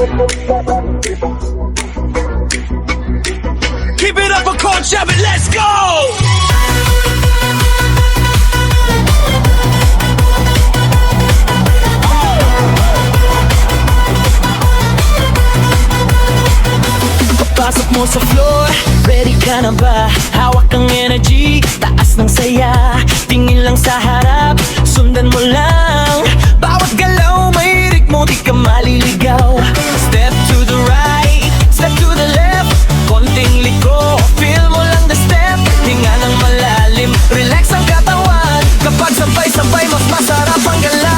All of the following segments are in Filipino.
Keep it up for Coach Chevy, let's go! Pasok mo sa floor, ready ka na ba? Hawak ang energy, taas ng saya. Tingin lang sa harap, sundan mo lang. Bawat galaw, may ritmo, di ka maliligaw. Step to the right, step to the left. Konting liko, feel mo lang the step. Hinga ng malalim, relax ang katawan. Kapag sabay-sabay, mas masarap ang galaw.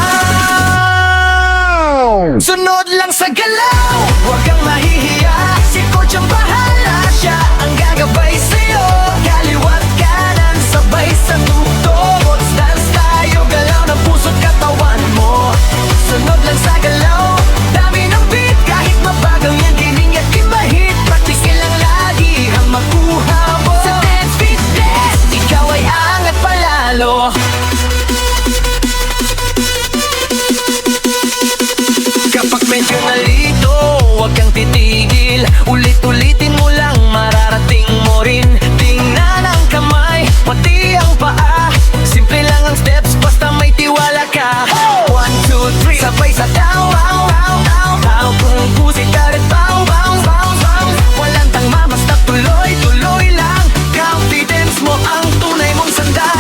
Sunod lang sa galaw, huwag kang mahihiya. Si Coach ang bahala, siya ang gagabay sa'yo. Kaliwat kanan, sabay sa tugtog. Dance tayo, galaw ng puso't katawan mo. Sunod lang sa galaw, dami ng beat. Kahit mabagal yan, kiling at kimahit. Praktikin lang lagi ang makuha mo. Sa dance fitness, ikaw ay angat palalo. Kapag medyo nalito, huwag kang titigil. Ulit-ulitin mo lang, mararating mo rin. Tingnan ang kamay, pati ang paa. Simple lang ang steps, basta may tiwala ka. 1, 2, 3, sabay sa down, down, down, down, down. Kung pusit ka rin, bounce, bounce, bounce, bounce. Walang tangma, basta tuloy, tuloy lang. Confidence mo ang tunay mong sandalan.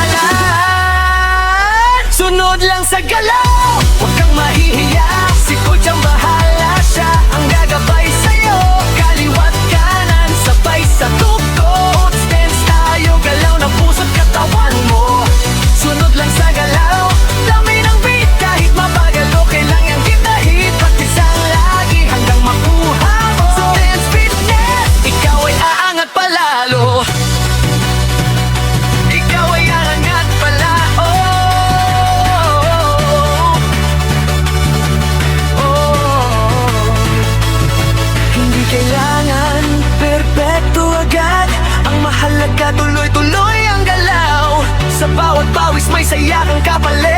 Sunod lang sa galaw, huwag kang mahihiya. Si Coach ang bahala, siya ang gagabay sa'yo. Kaliwat kanan, sabay sa tugtog. Dance tayo, galaw ng puso't katawan mo. Sunod lang sa galaw, dami ng beat. Kahit mabagal, okay lang yung hit-na-hit. Practice ang lagi hanggang makuha mo. Sa dance fitness, ikaw ay aangat palalo. Ikaw ay aangat palalo. Hindi kailangan perpekto agad. Ang mahalaga, tuloy-tuloy ang galaw. Sa bawat pawis may saya kang kapalit.